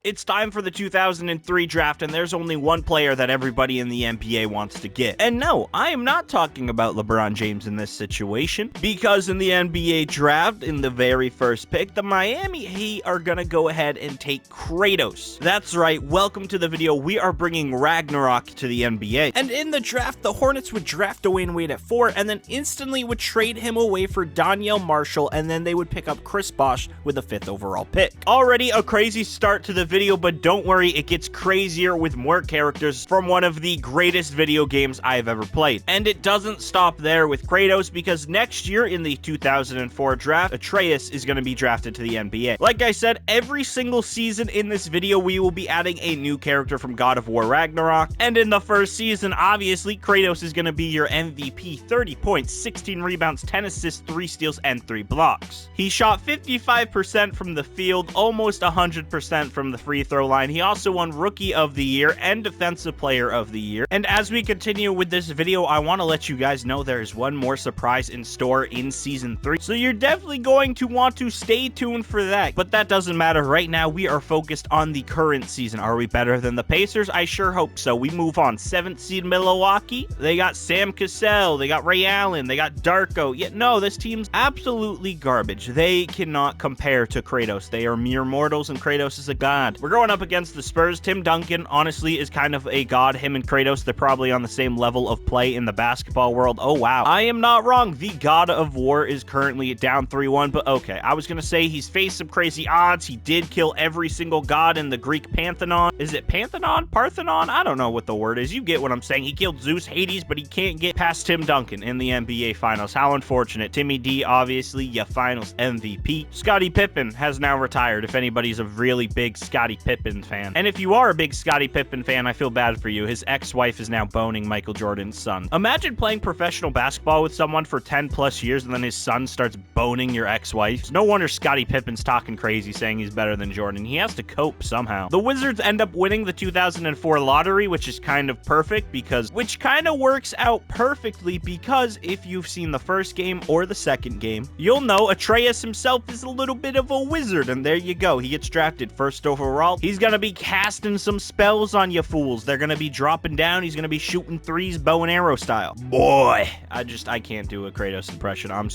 It's time for the 2003 draft, and there's only one player that everybody in the NBA wants to get. And no, I am not talking about LeBron James in this situation, because in the NBA draft, in the very first pick, the Miami Heat are gonna go ahead and take Kratos. That's right, welcome to the video. We are bringing Ragnarok to the NBA. And in the draft, the Hornets would draft Dwayne Wade at 4, and then instantly would trade him away for Donyell Marshall, and then they would pick up Chris Bosh with the 5th overall pick. Already a crazy start to the video, but don't worry, it gets crazier with more characters from one of the greatest video games I've ever played. And it doesn't stop there with Kratos, because next year in the 2004 draft, Atreus is going to be drafted to the NBA. Like I said, every single season in this video, we will be adding a new character from God of War Ragnarok. And in the first season, obviously, Kratos is going to be your MVP, 30 points, 16 rebounds, 10 assists, 3 steals, and 3 blocks. He shot 55% from the field, almost 100% from the free throw line. He also won Rookie of the Year and Defensive Player of the Year. And as we continue with this video, I want to let you guys know there is one more surprise in store in Season 3. So you're definitely going to want to stay tuned for that. But that doesn't matter. Right now, we are focused on the current season. Are we better than the Pacers? I sure hope so. We move on. 7th seed Milwaukee. They got Sam Cassell. They got Ray Allen. They got Darko. Yet no, this team's absolutely garbage. They cannot compare to Kratos. They are mere mortals, and Kratos is a god. We're going up against the Spurs. Tim Duncan, honestly, is kind of a god. Him and Kratos, they're probably on the same level of play in the basketball world. Oh, wow. I am not wrong. The God of War is currently down 3-1, but okay. I was going to say he's faced some crazy odds. He did kill every single god in the Greek pantheon. Is it Pantheon? Parthenon? I don't know what the word is. You get what I'm saying. He killed Zeus, Hades, but he can't get past Tim Duncan in the NBA Finals. How unfortunate. Timmy D, obviously, your Finals MVP. Scottie Pippen has now retired, if anybody's a really big Scottie Pippen fan. And if you are a big Scottie Pippen fan, I feel bad for you. His ex-wife is now boning Michael Jordan's son. Imagine playing professional basketball with someone for 10 plus years and then his son starts boning your ex-wife. No wonder Scottie Pippen's talking crazy saying he's better than Jordan. He has to cope somehow. The Wizards end up winning the 2004 lottery, which is kind of perfect which kind of works out perfectly because if you've seen the first game or the second game, you'll know Atreus himself is a little bit of a wizard, and there you go. He gets drafted 1st overall. He's gonna be casting some spells on you fools. They're gonna be dropping down. He's gonna be shooting threes bow and arrow style. Boy, I can't do a Kratos impression. I'm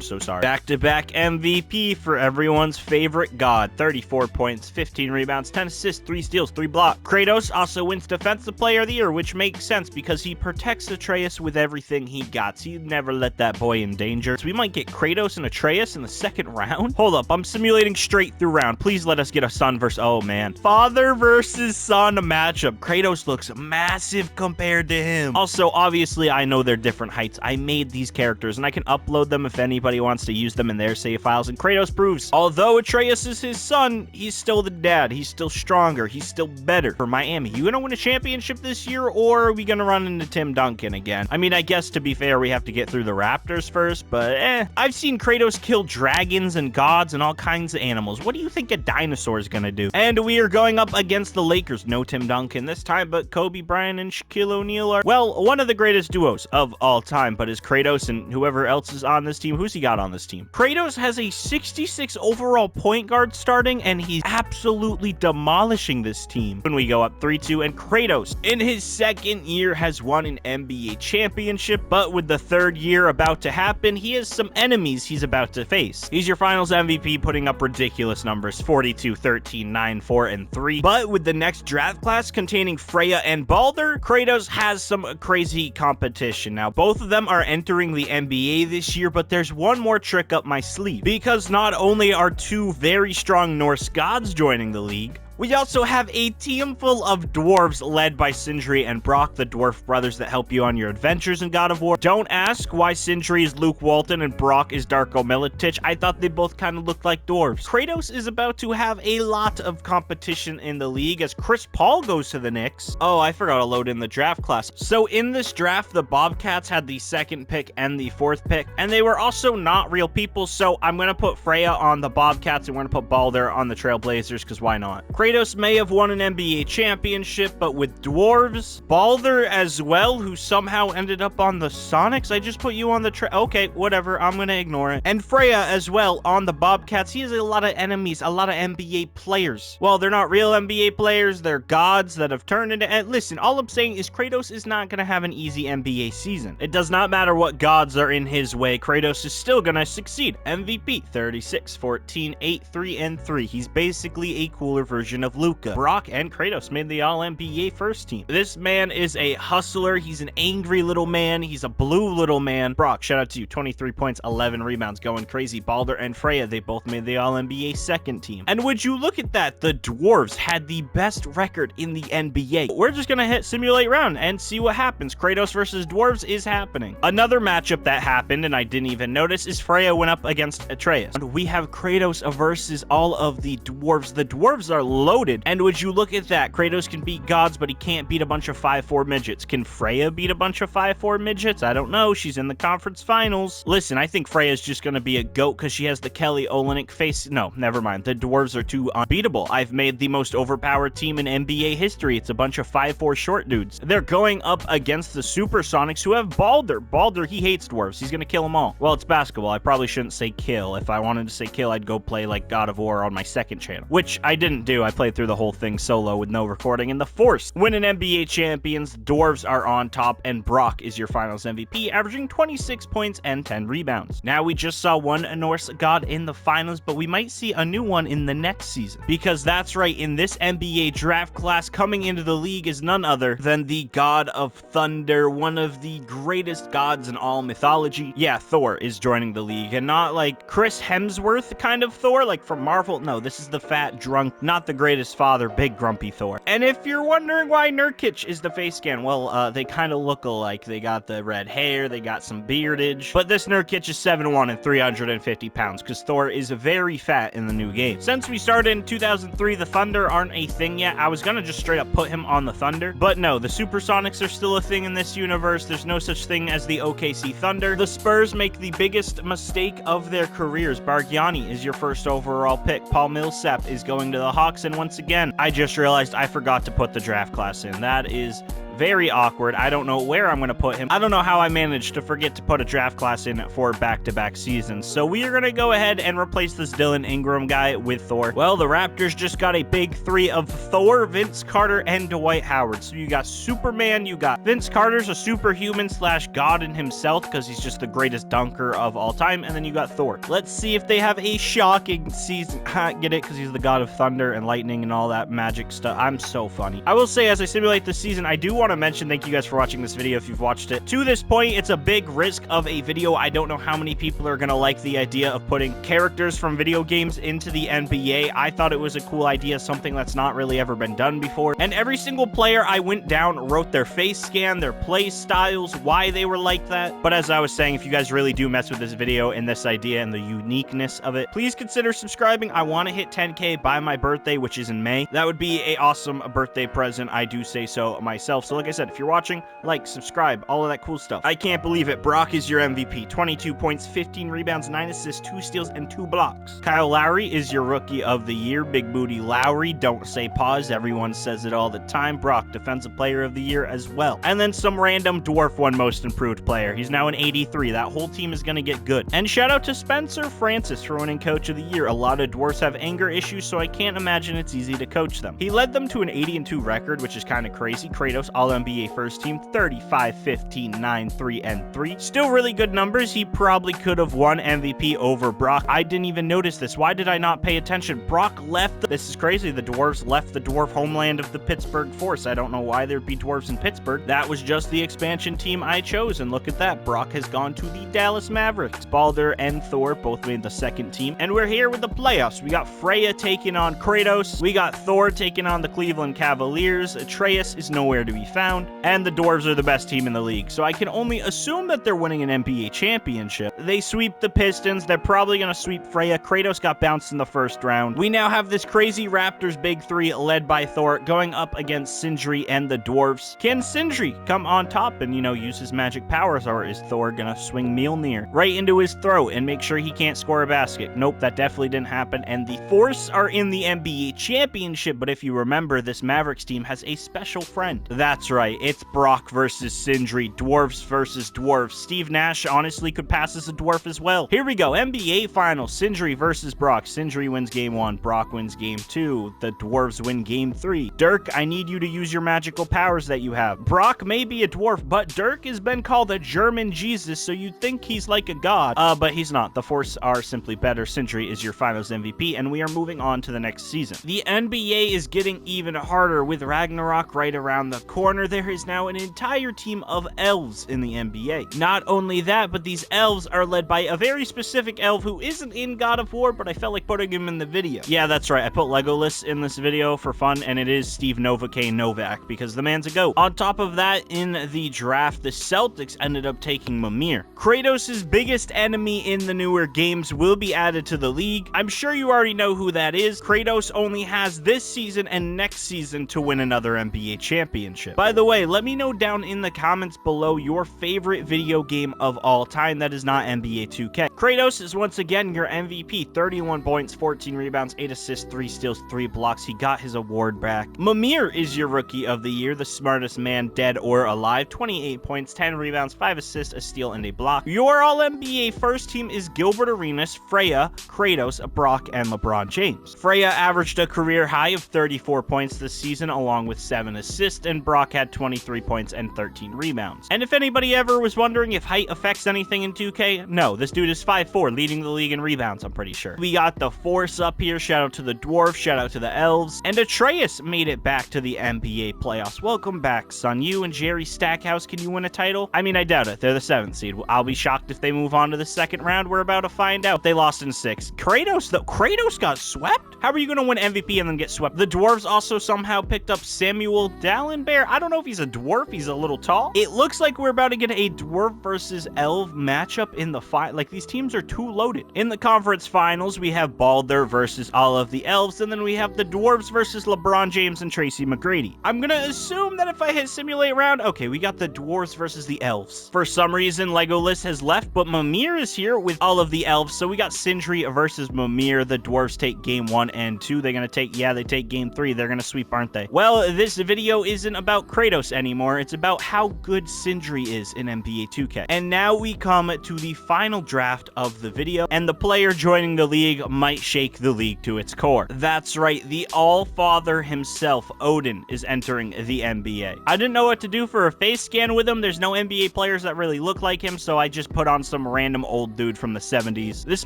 so sorry. Back-to-back MVP for everyone's favorite god. 34 points, 15 rebounds, 10 assists, 3 steals, 3 blocks. Kratos also wins Defensive Player of the Year, which makes sense because he protects Atreus with everything he got. He never let that boy in danger. So we might get Kratos and Atreus in the 2nd round. Hold up, I'm simulating straight through round. Please let us get a son versus, oh man. Father versus son matchup. Kratos looks massive compared to him. Also, obviously, I know they're different heights. I made these characters and I can upload them if anybody wants to use them in their save files. And Kratos proves, although Atreus is his son, he's still the dad. He's still stronger. He's still better. For Miami, you gonna win a championship this year, or are we gonna run into Tim Duncan again? I mean, I guess to be fair, we have to get through the Raptors first, but I've seen Kratos kill dragons and gods and all kinds of animals. What do you think a dinosaur is gonna do? And we are going up against the Lakers. No Tim Duncan this time, but Kobe Bryant and Shaquille O'Neal are, well, one of the greatest duos of all time, but is Kratos and whoever else is on this team. Who's he got on this team? Kratos has a 66 overall point guard starting, and he's absolutely demolishing this team. When we go up 3-2, and Kratos, in his 2nd year, has won an NBA championship, but with the 3rd year about to happen, he has some enemies he's about to face. He's your Finals MVP, putting up ridiculous numbers, 42, 13, 9, 4, and 3. But with the next draft class containing Freya and Baldur, Kratos has some crazy competition. Now, both of them are entering the NBA this year, but there's one more trick up my sleeve, because not only are 2 very strong Norse gods joining the league, we also have a team full of dwarves led by Sindri and Brock, the dwarf brothers that help you on your adventures in God of War. Don't ask why Sindri is Luke Walton and Brock is Darko Milicic. I thought they both kind of looked like dwarves. Kratos is about to have a lot of competition in the league as Chris Paul goes to the Knicks. Oh, I forgot to load in the draft class. So in this draft, the Bobcats had the 2nd pick and the 4th pick, and they were also not real people, so I'm going to put Freya on the Bobcats and we're going to put Baldur on the Trailblazers, because why not? Kratos may have won an NBA championship, but with dwarves, Baldur as well, who somehow ended up on the Sonics. I just put you on the okay, whatever, I'm gonna ignore it. And Freya as well on the Bobcats. He has a lot of enemies, a lot of NBA players. Well, they're not real NBA players, they're gods that have turned into... And listen, all I'm saying is Kratos is not gonna have an easy NBA season. It does not matter what gods are in his way, Kratos is still gonna succeed. MVP, 36, 14, 8, 3, and 3. He's basically a cooler version of Luka. Brock and Kratos made the All-NBA first team. This man is a hustler. He's an angry little man. He's a blue little man. Brock, shout out to you. 23 points, 11 rebounds, going crazy. Baldur and Freya, they both made the All-NBA second team. And would you look at that? The dwarves had the best record in the NBA. We're just gonna hit simulate round and see what happens. Kratos versus dwarves is happening. Another matchup that happened, and I didn't even notice, is Freya went up against Atreus. And we have Kratos versus all of the dwarves. The dwarves are loaded. And would you look at that? Kratos can beat gods, but he can't beat a bunch of 5'4" midgets. Can Freya beat a bunch of 5'4" midgets? I don't know. She's in the conference finals. Listen, I think Freya's just gonna be a goat because she has the Kelly Olynk face. No, never mind. The dwarves are too unbeatable. I've made the most overpowered team in NBA history. It's a bunch of 5'4" short dudes. They're going up against the Supersonics, who have Baldur. Baldur, he hates dwarves. He's gonna kill them all. Well, it's basketball. I probably shouldn't say kill. If I wanted to say kill, I'd go play like God of War on my second channel, which I didn't do. I played through the whole thing solo with no recording. And the Force win an NBA champions. Dwarves are on top, and Brock is your finals MVP, averaging 26 points and 10 rebounds. Now, we just saw one Norse god in the finals, but we might see a new one in the next season, because that's right, in this NBA draft class, coming into the league is none other than the god of thunder, one of the greatest gods in all mythology. Yeah, Thor is joining the league, and not like Chris Hemsworth kind of Thor, like from Marvel. No, this is the fat, drunk, not the greatest father, big grumpy Thor. And if you're wondering why Nurkic is the face scan, well, they kind of look alike. They got the red hair, they got some beardage, but this Nurkic is 7'1" and 350 pounds, because Thor is very fat in the new game. Since we started in 2003, the Thunder aren't a thing yet. I was gonna just straight up put him on the Thunder, but no, the Supersonics are still a thing in this universe. There's no such thing as the OKC Thunder. The Spurs make the biggest mistake of their careers. Bargnani is your first overall pick. Paul Millsap is going to the Hawks, and once again, I just realized I forgot to put the draft class in. That is very awkward. I don't know where I'm going to put him. I don't know how I managed to forget to put a draft class in for back-to-back seasons. So we are going to go ahead and replace this Dylan Ingram guy with Thor. Well, the Raptors just got a big three of Thor, Vince Carter, and Dwight Howard. So you got Superman, you got Vince Carter's a superhuman slash god in himself because he's just the greatest dunker of all time. And then you got Thor. Let's see if they have a shocking season. Get it? Because he's the god of thunder and lightning and all that magic stuff. I'm so funny. I will say, as I simulate this season, I do want to mention, thank you guys for watching this video if you've watched it to this point. It's a big risk of a video. I don't know how many people are gonna like the idea of putting characters from video games into the NBA. I thought it was a cool idea, something that's not really ever been done before. And every single player I went down wrote their face scan, their play styles, why they were like that. But as I was saying, if you guys really do mess with this video and this idea and the uniqueness of it, please consider subscribing. I want to hit 10K by my birthday, which is in May. That would be a awesome birthday present. I do say so myself. So like I said, if you're watching, like, subscribe, all of that cool stuff. I can't believe it. Brock is your MVP. 22 points, 15 rebounds, 9 assists, 2 steals, and 2 blocks. Kyle Lowry is your rookie of the year. Big booty Lowry. Don't say pause. Everyone says it all the time. Brock, defensive player of the year as well. And then some random dwarf won most improved player. He's now an 83. That whole team is going to get good. And shout out to Spencer Francis for winning coach of the year. A lot of dwarfs have anger issues, so I can't imagine it's easy to coach them. He led them to an 80-2 record, which is kind of crazy. Kratos, All-NBA first team, 35, 15, 9, 3, and 3. Still really good numbers. He probably could have won MVP over Brock. I didn't even notice this. Why did I not pay attention? Brock left. This is crazy. The dwarves left the dwarf homeland of the Pittsburgh Force. I don't know why there'd be dwarves in Pittsburgh. That was just the expansion team I chose, and look at that. Brock has gone to the Dallas Mavericks. Baldur and Thor both made the second team, and we're here with the playoffs. We got Freya taking on Kratos. We got Thor taking on the Cleveland Cavaliers. Atreus is nowhere to be found, and the dwarves are the best team in the league, so I can only assume that they're winning an NBA championship. They sweep the Pistons. They're probably going to sweep Freya. Kratos got bounced in the first round. We now have this crazy Raptors big three led by Thor going up against Sindri and the dwarves. Can Sindri come on top and, use his magic powers, or is Thor going to swing Mjolnir right into his throat and make sure he can't score a basket? Nope, that definitely didn't happen, and the Force are in the NBA championship, but if you remember, this Mavericks team has a special friend. That's right, it's Brock versus Sindri, dwarves versus dwarves. Steve Nash honestly could pass as a dwarf as well. Here we go, NBA Finals, Sindri versus Brock. Sindri wins game 1, Brock wins game 2, the dwarves win game 3. Dirk, I need you to use your magical powers that you have. Brock may be a dwarf, but Dirk has been called a German Jesus, so you'd think he's like a god, but he's not. The Force are simply better. Sindri is your Finals MVP, and we are moving on to the next season. The NBA is getting even harder with Ragnarok right around the corner. There is now an entire team of elves in the NBA. Not only that, but these elves are led by a very specific elf who isn't in God of War, but I felt like putting him in the video. Yeah, that's right. I put Legolas in this video for fun, and it is Steve Novak, because the man's a GOAT. On top of that, in the draft, the Celtics ended up taking Mimir. Kratos' biggest enemy in the newer games will be added to the league. I'm sure you already know who that is. Kratos only has this season and next season to win another NBA championship. By the way, let me know down in the comments below your favorite video game of all time that is not NBA 2K. Kratos is once again your MVP. 31 points, 14 rebounds, 8 assists, 3 steals, 3 blocks. He got his award back. Mimir is your Rookie of the Year, the smartest man dead or alive. 28 points, 10 rebounds, 5 assists, a steal, and a block. Your All-NBA first team is Gilbert Arenas, Freya, Kratos, Brock, and LeBron James. Freya averaged a career high of 34 points this season, along with 7 assists, and Brock had 23 points and 13 rebounds. And if anybody ever was wondering if height affects anything in 2K, no, this dude is 5'4", leading the league in rebounds, I'm pretty sure. We got the Force up here, shout out to the dwarves, shout out to the elves, and Atreus made it back to the NBA playoffs. Welcome back, son. You and Jerry Stackhouse, can you win a title? I mean, I doubt it. They're the 7th seed. I'll be shocked if they move on to the second round. We're about to find out. They lost in 6. Kratos, though. Kratos got swept? How are you going to win MVP and then get swept? The dwarves also somehow picked up Samuel Dallenberg. I don't know if he's a dwarf. He's a little tall. It looks like we're about to get a dwarf versus elf matchup in the like, these teams are too loaded. In the conference finals, we have Baldur versus all of the elves, and then we have the dwarves versus LeBron James and Tracy McGrady. I'm going to assume that if I hit simulate round, okay, we got the dwarves versus the elves. For some reason, Legolas has left, but Mimir is here with all of the elves, so we got Sindri versus Mimir. The dwarves take game 1 and 2. They're going to take, yeah, they take game 3. They're going to sweep, aren't they? Well, this video isn't about Kratos anymore. It's about how good Sindri is in NBA 2K. And now we come to the final draft of the video, and the player joining the league might shake the league to its core. That's right, the All-Father himself, Odin, is entering the NBA. I didn't know what to do for a face scan with him. There's no NBA players that really look like him, so I just put on some random old dude from the 70s. This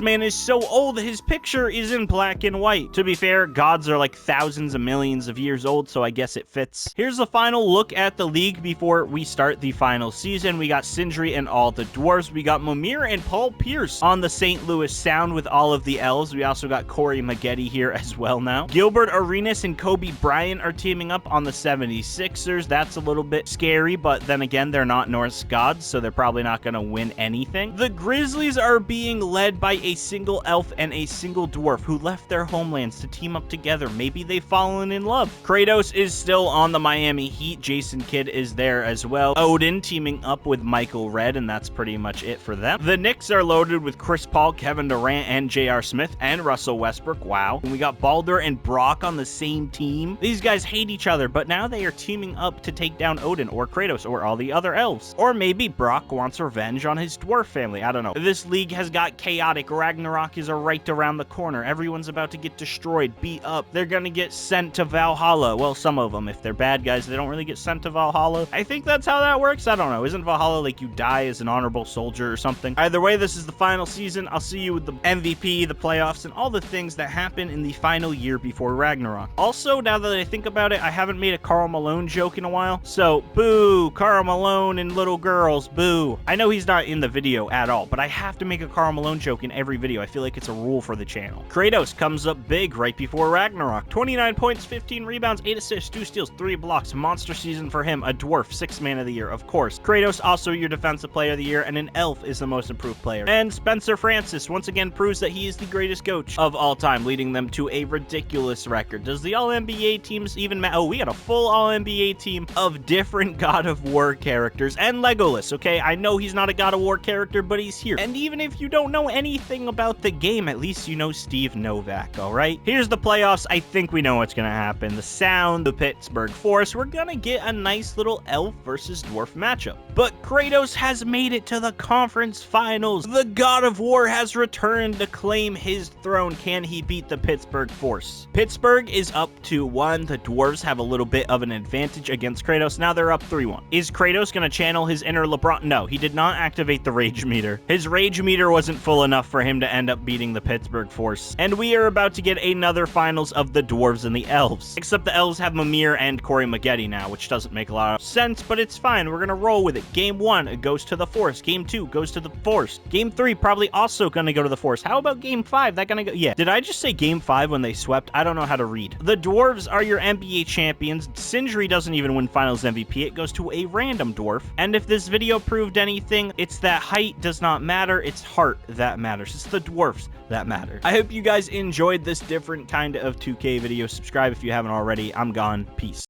man is so old, his picture is in black and white. To be fair, gods are like thousands of millions of years old, so I guess it fits. Here's a final look at the league before we start the final season. We got Sindri and all the dwarves. We got Mimir and Paul Pierce on the St. Louis Sound with all of the elves. We also got Corey Maggette here as well now. Gilbert Arenas and Kobe Bryant are teaming up on the 76ers. That's a little bit scary, but then again, they're not Norse gods, so they're probably not going to win anything. The Grizzlies are being led by a single elf and a single dwarf who left their homelands to team up together. Maybe they've fallen in love. Kratos is still on the Miami Heat. Jason Kidd is there as well. Odin teaming up with Michael Redd, and that's pretty much it for them. The Knicks are loaded with Chris Paul, Kevin Durant, and J.R. Smith, and Russell Westbrook. Wow. And we got Baldur and Brock on the same team. These guys hate each other, but now they are teaming up to take down Odin or Kratos or all the other elves. Or maybe Brock wants revenge on his dwarf family. I don't know. This league has got chaotic. Ragnarok is right around the corner. Everyone's about to get destroyed, beat up. They're gonna get sent to Valhalla. Well, some of them. If they're bad guys, they don't really get sent to Valhalla. I think that's how that works. I don't know. Isn't Valhalla like you die as an honorable soldier or something? Either way, this is the final season. I'll see you with the MVP, the playoffs, and all the things that happen in the final year before Ragnarok. Also, now that I think about it, I haven't made a Karl Malone joke in a while. So, boo, Karl Malone and little girls, boo. I know he's not in the video at all, but I have to make a Karl Malone joke in every video. I feel like it's a rule for the channel. Kratos comes up big right before Ragnarok. 29 points, 15 rebounds, 8 assists, 2 steals, 3 blocks. Monster season for him. A dwarf, 6th man of the year, of course. Kratos, also your defensive player of the year, and an elf is the most improved player. And Spencer Francis once again proves that he is the greatest coach of all time, leading them to a ridiculous record. Does the All-NBA teams even matter? Oh, we got a full All-NBA team of different God of War characters, and Legolas, okay? I know he's not a God of War character, but he's here. And even if you don't know anything about the game, at least you know Steve Novak, all right? Here's the playoffs. I think we know what's gonna happen. The Sound, the Pittsburgh Force. We're gonna get a nice little elf versus dwarf matchup. But Kratos has made it to the conference finals. The God of War has returned to claim his throne. Can he beat the Pittsburgh Force? Pittsburgh is up 2-1. The dwarves have a little bit of an advantage against Kratos. Now they're up 3-1. Is Kratos gonna channel his inner LeBron? No, he did not activate the rage meter. His rage meter wasn't full enough for him to end up beating the Pittsburgh Force. And we are about to get another finals of the dwarves and the elves. Except the elves have Mimir and Corey Maggette now, which doesn't make a lot of sense, but it's fine. We're gonna roll with it. Game 1, it goes to the Force. Game 2 goes to the Force. Game 3 probably also gonna go to the Force. How about Game 5? That gonna go? Yeah. Did I just say Game 5 when they swept? I don't know how to read. The dwarves are your NBA champions. Sindri doesn't even win finals MVP. It goes to a random dwarf. And if this video proved anything, it's that height does not matter. It's heart that matters. It's the dwarfs that matter. I hope you guys enjoyed this different kind of 2K video. Subscribe if you haven't already. I'm gone. Peace.